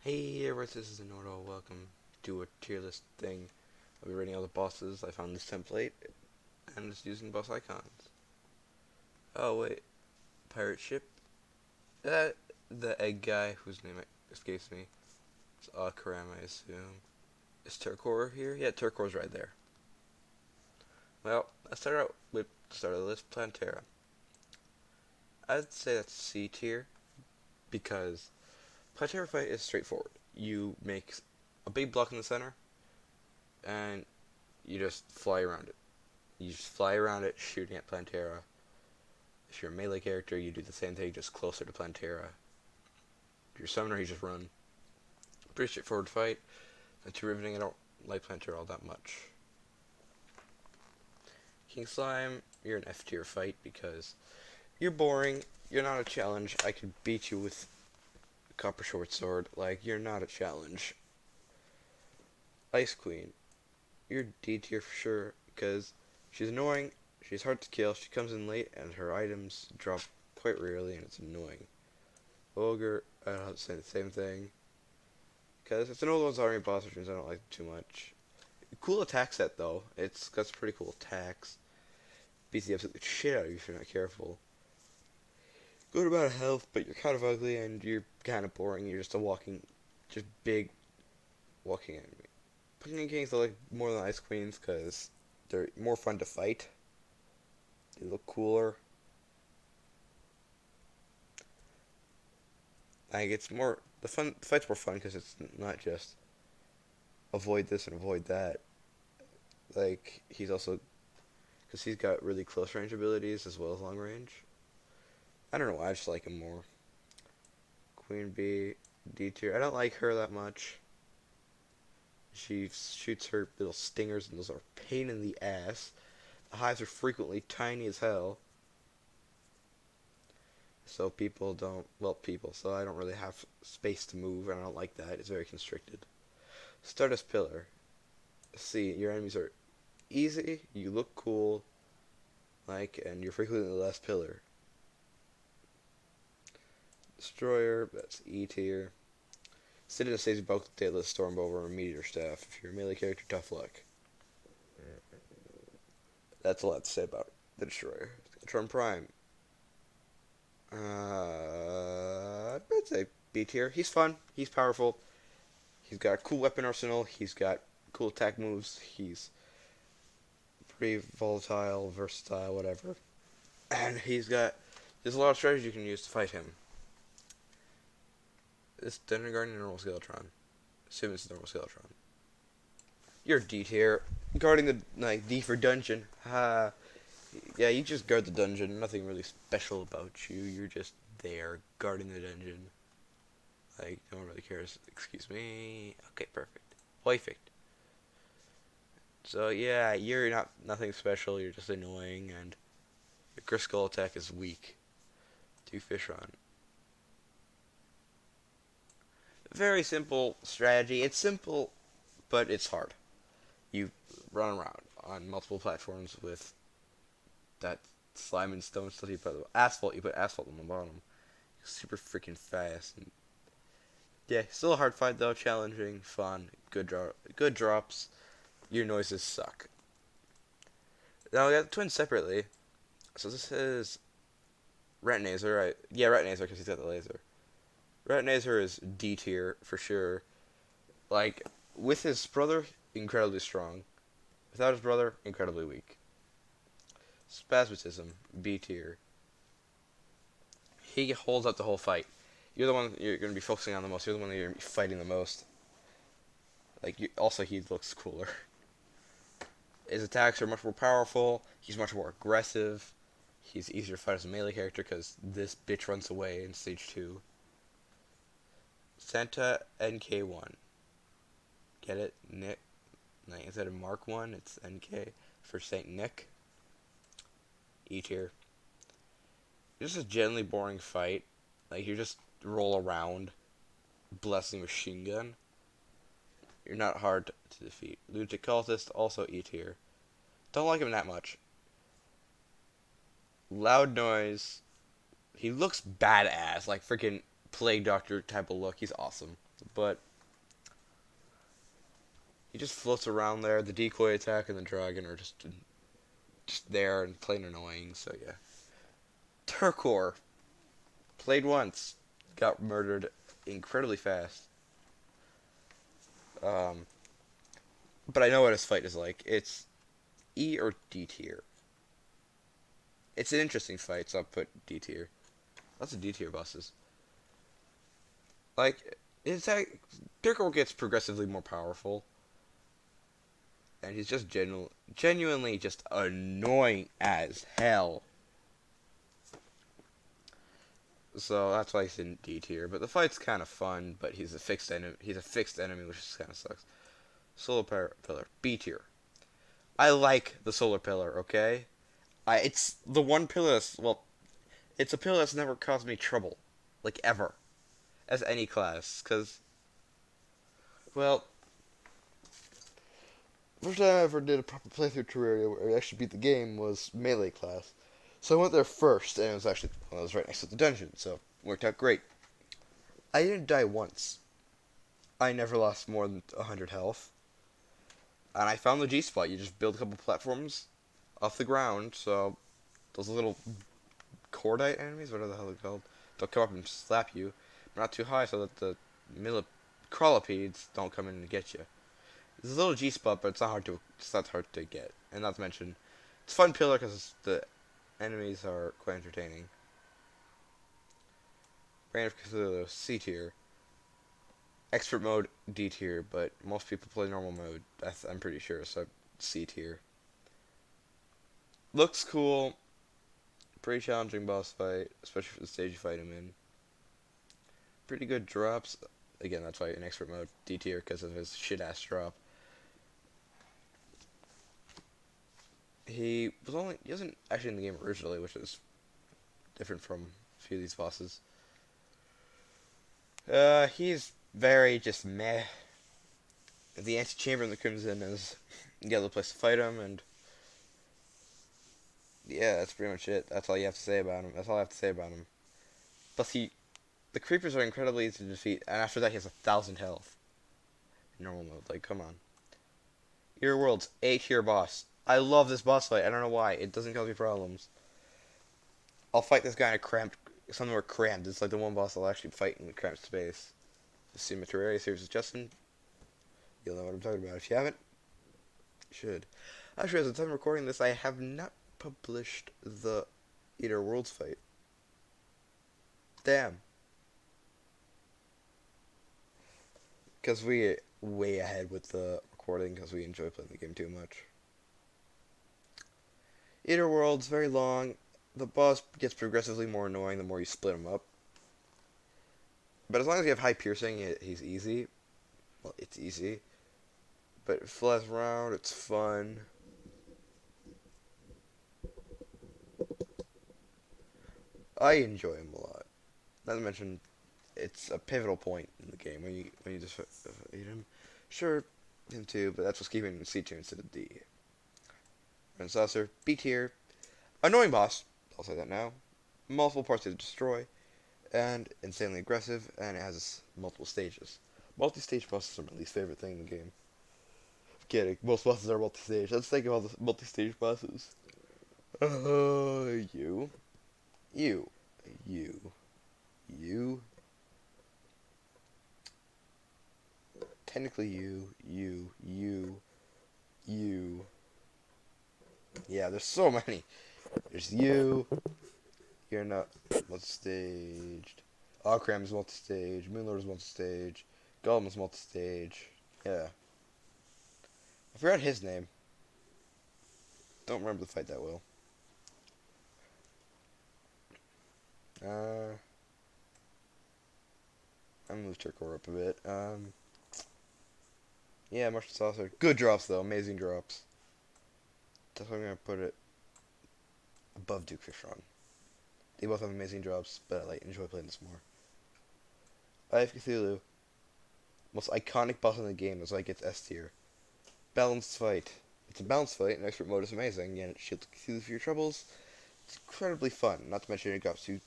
Hey everyone, this is Inordo. Welcome to a tier list thing. I'll be rating all the bosses. I found this template and it's using boss icons. Oh wait, pirate ship. The egg guy whose name escapes me. It's Karam, I assume. Is Turkor here? Yeah, Turkor's right there. Well, let's start out with the start of the list, Plantera. I'd say that's C tier because Plantera fight is straightforward. You make a big block in the center and you just fly around it. You just fly around it, shooting at Plantera. If you're a melee character, you do the same thing, just closer to Plantera. If you're a summoner, you just run. Pretty straightforward fight. Not too riveting. I don't like Plantera all that much. King Slime, you're an F tier fight because you're boring. You're not a challenge. I could beat you with a copper short sword. Like, you're not a challenge. Ice Queen, you're D tier for sure because she's annoying. She's hard to kill. She comes in late, and her items drop quite rarely, and it's annoying. Ogre, I don't have to say the same thing. Because it's an old one's army boss, which means I don't like it too much. Cool attack set, though. It's got some pretty cool attacks. Beats the absolute shit out of you if you're not careful. Good amount of health, but you're kind of ugly, and you're kind of boring. You're just a walking, just big walking enemy. Pumpkin Kings I like more than Ice Queens, because they're more fun to fight. They look cooler. Like, it's more, the fight's more fun, because it's not just avoid this and avoid that. Like, he's also because he's got really close range abilities as well as long range. I don't know why, I just like him more. Queen Bee, D tier. I don't like her that much. She shoots her little stingers, and those are a pain in the ass. The hives are frequently tiny as hell. So people don't, well, people, so I don't really have space to move, and I don't like that. It's very constricted. Stardust Pillar. See, your enemies are easy, you look cool, like, and you're frequently the last pillar. Destroyer, that's E tier. Sit in a stage bulk Dateless Stormbolt or Meteor Staff. If you're a melee character, tough luck. That's a lot to say about the Destroyer. Tron Prime. I'd say B tier. He's fun. He's powerful. He's got a cool weapon arsenal. He's got cool attack moves. He's pretty volatile, versatile, whatever. And there's a lot of strategy you can use to fight him. This Dungeon Guardian normal Skeletron. Assume it's normal Skeletron. You're D tier. Guarding the D for dungeon. Ha. Yeah, you just guard the dungeon. Nothing really special about you. You're just there guarding the dungeon. Like, no one really cares. Excuse me. Okay, perfect. Perfect. So yeah, you're not nothing special. You're just annoying, and your critical attack is weak. Do fish run. Very simple strategy. It's simple, but it's hard. You run around on multiple platforms with that slime and stone stuff. You put asphalt. You put asphalt on the bottom. Super freaking fast. And yeah, still a hard fight though. Challenging, fun, good drops. Your noises suck. Now we got the twins separately. So this is Retinazer, right? Yeah, Retinazer because he's got the laser. Retinazer is D tier for sure. Like with his brother, incredibly strong. Without his brother, incredibly weak. Spasmatism, B tier. He holds up the whole fight. You're the one you're going to be focusing on the most. You're the one that you're going to be fighting the most. Also, he looks cooler. His attacks are much more powerful. He's much more aggressive. He's easier to fight as a melee character because this bitch runs away in stage 2. Santa NK1. Get it? Nick. Like, instead of Mark 1, it's NK for Saint Nick. E tier. It's just a generally boring fight. Like, you just roll around, blessing machine gun. You're not hard to defeat. Lunatic Cultist, also E tier. Don't like him that much. Loud Noise. He looks badass. Like freaking plague doctor type of look. He's awesome. But he just floats around there. The decoy attack and the dragon are just there and plain annoying. So yeah. Turkor. Played once. Got murdered incredibly fast. Um, but I know what his fight is like. It's E or D tier. It's an interesting fight, so I'll put D tier. Lots of D tier bosses. Like, Turkor gets progressively more powerful. And he's just genuinely just annoying as hell. So that's why he's in D tier. But the fight's kind of fun, but he's a fixed enemy. He's a fixed enemy, which kind of sucks. Solar Pillar, B tier. I like the Solar Pillar. Okay, it's the one pillar it's a pillar that's never caused me trouble, like ever, as any class. Cause, well, first time I ever did a proper playthrough Terraria where I actually beat the game was melee class. So I went there first, and it was actually well, it was right next to the dungeon, so it worked out great. I didn't die once. I never lost more than 100 health. And I found the G spot. You just build a couple platforms off the ground, so those little cordite enemies, whatever the hell they're called, they'll come up and slap you, but not too high so that the crawlipedes don't come in and get you. It's a little G spot, but it's not hard to get. And not to mention, it's a fun pillar because the enemies are quite entertaining. Reign of Cthulhu, C tier. Expert mode, D tier, but most people play normal mode, I'm pretty sure, so C tier. Looks cool. Pretty challenging boss fight, especially for the stage you fight him in. Pretty good drops. Again, that's why in expert mode, D tier, because of his shit-ass drop. He wasn't actually in the game originally, which is different from a few of these bosses. He's very just meh. The antechamber in the Crimson is you got a place to fight him, and yeah, that's pretty much it. That's all you have to say about him. That's all I have to say about him. Plus, the creepers are incredibly easy to defeat, and after that, he has 1,000 health in normal mode. Like, come on. Your World's A tier boss. I love this boss fight. I don't know why. It doesn't cause me problems. I'll fight this guy in a cramped, something more cramped. It's like the one boss I'll actually fight in a cramped space. The see my Terraria series with Justin. You'll know what I'm talking about. If you haven't, you should. Actually, as of the time of recording this, I have not published the Eater Worlds fight. Damn. Because we way ahead with the recording because we enjoy playing the game too much. Eater Worlds, very long. The boss gets progressively more annoying the more you split him up. But as long as you have high piercing, he's easy. Well, it's easy. But it flies around, it's fun. I enjoy him a lot. Not to mention, it's a pivotal point in the game when you just eat him. Sure, him too, but that's what's keeping him in C tier instead of D. Ren Saucer, B tier. Annoying boss, I'll say that now. Multiple parts to destroy, and insanely aggressive, and it has multiple stages. Multi-stage bosses are my least favorite thing in the game. Kidding, most bosses are multi-stage. Let's think of all the multi-stage bosses. You. Technically you. Yeah, there's so many. There's you. You're not multi-staged. Okram is multi-stage. Moonlord is multi-stage. Golem is multi-stage. Yeah. I forgot his name. Don't remember the fight that well. I'm gonna move Turkor up a bit. Yeah, Martial Saucer. Good drops though, amazing drops. That's why I'm gonna put it above Duke Fishron. They both have amazing drops, but I enjoy playing this more. Eye of Cthulhu. Most iconic boss in the game is like it's S tier. Balanced fight. It's a balanced fight, and expert mode is amazing, and it shields Cthulhu for your troubles. It's incredibly fun, not to mention it got to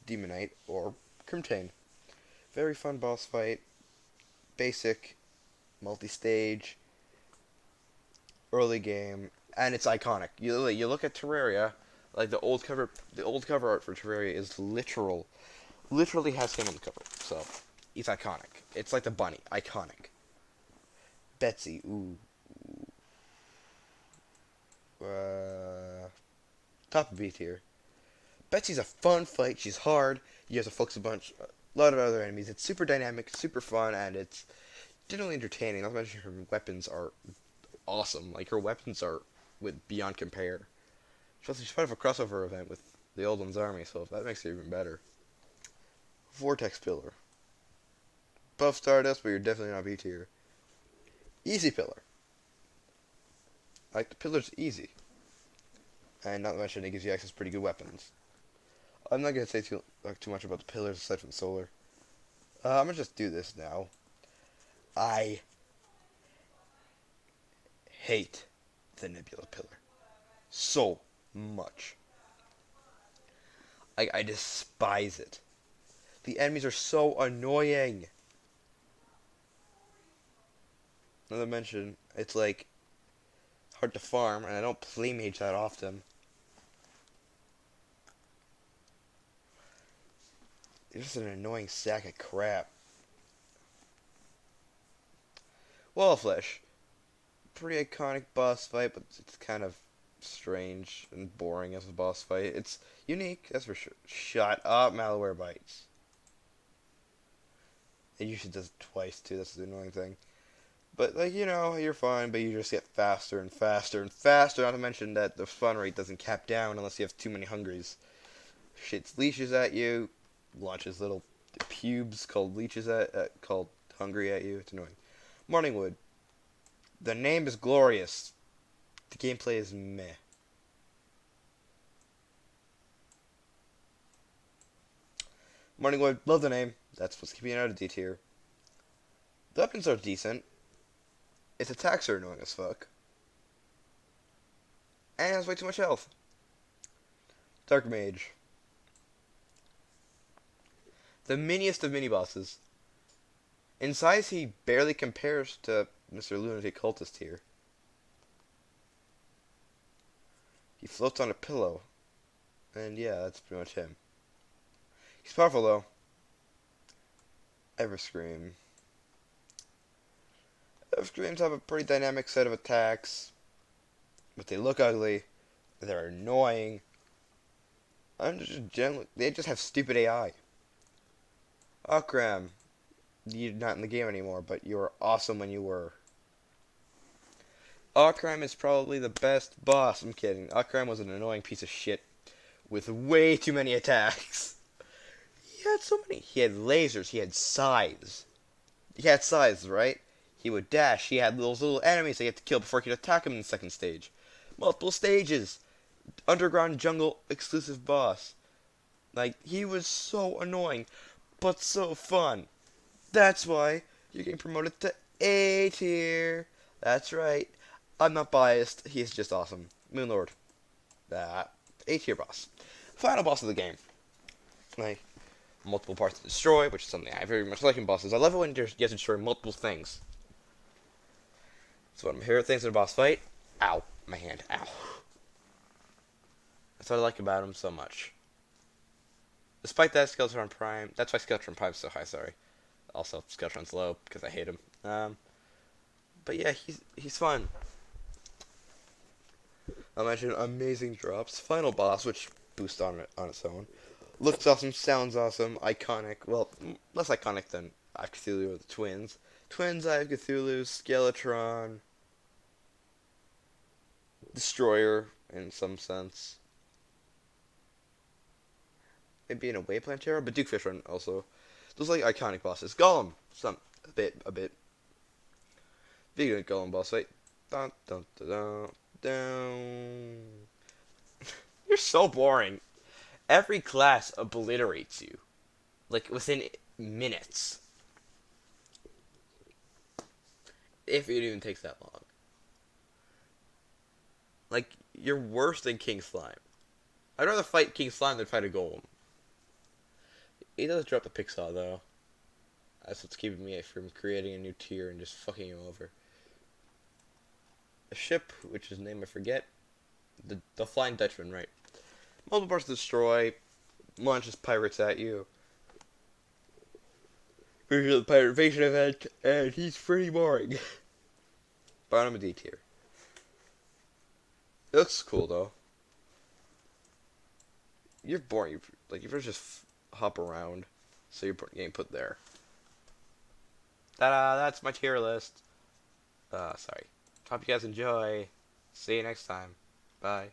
Demonite or Crimtane. Very fun boss fight. Basic, multi-stage, early game, and it's iconic. You look at Terraria, like the old cover art for Terraria is literally has him on the cover. So he's iconic. It's like the bunny, iconic. Betsy, ooh, top of B tier. Betsy's a fun fight. She's hard. You have to focus a lot of other enemies. It's super dynamic, super fun, and it's generally entertaining. Not to mention her weapons are awesome. Like her weapons are with beyond compare. She's part of a crossover event with the Old One's army, so that makes it even better. Vortex Pillar. Buff Stardust, but you're definitely not B tier. Easy Pillar. Like the pillar's easy. And not to mention it gives you access to pretty good weapons. I'm not gonna say too much about the pillars aside from solar. I'm gonna just do this now. I hate the Nebula Pillar so much. I despise it. The enemies are so annoying. Not to mention, it's like hard to farm, and I don't play mage that often. It's just an annoying sack of crap. Wall of Flesh. Pretty iconic boss fight, but it's kind of strange and boring as a boss fight. It's unique, that's for sure. Shut up, Malware Bites. It usually does it twice too, that's the annoying thing. But like, you're fine, but you just get faster and faster and faster, not to mention that the fun rate doesn't cap down unless you have too many hungries. Shit leashes at you, launches little pubes called called hungry at you. It's annoying. Morningwood. The name is glorious. The gameplay is meh. Morningwood, love the name. That's what's keeping it out of D tier. The weapons are decent. Its attacks are annoying as fuck. And it has way too much health. Dark Mage. The miniest of mini bosses. In size, he barely compares to Mr. Lunatic Cultist here. He floats on a pillow. And yeah, that's pretty much him. He's powerful though. Everscream. Everscreams have a pretty dynamic set of attacks. But they look ugly. They're annoying. They just have stupid AI. Akram. You're not in the game anymore, but you were awesome when you were. Akram is probably the best boss. I'm kidding. Akram was an annoying piece of shit with way too many attacks. He had so many. He had lasers. He had scythes. He had scythes, right? He would dash. He had those little enemies that you had to kill before you could attack him in the second stage. Multiple stages. Underground jungle exclusive boss. Like, he was so annoying, but so fun. That's why you're getting promoted to A tier. That's right. I'm not biased. He's just awesome. Moonlord. A tier boss. Final boss of the game. Like, multiple parts to destroy, which is something I very much like in bosses. I love it when you have to destroy multiple things. So one of my favorite things in a boss fight. Ow. My hand. Ow. That's what I like about him so much. Despite that, Skeletron Prime. That's why Skeletron Prime's so high, sorry. Also, Skeletron's low, because I hate him. But yeah, he's fun. I'll mention amazing drops. Final boss, which boosts on its own. Looks awesome, sounds awesome, iconic. Well, less iconic than Eye of Cthulhu or the Twins. Twins, Eye of Cthulhu, Skeletron, Destroyer, in some sense. Maybe in a way Plantera, but Duke Fishron also. Those are like iconic bosses. Golem, a bit. Vegan Golem boss fight. Dun dun dun dun dun. You're so boring. Every class obliterates you, like within minutes. If it even takes that long. Like, you're worse than King Slime. I'd rather fight King Slime than fight a Golem. He does drop the Pixar though. That's what's keeping me from creating a new tier and just fucking you over. A ship, which his name I forget. The Flying Dutchman, right? Multiple parts to destroy, launches pirates at you. Version of the pirate invasion event, and he's pretty boring. But I'm a D tier. It looks cool though. You're boring. Like you just hop around, so you're getting put there. Ta-da! That's my tier list. Sorry. Hope you guys enjoy. See you next time. Bye.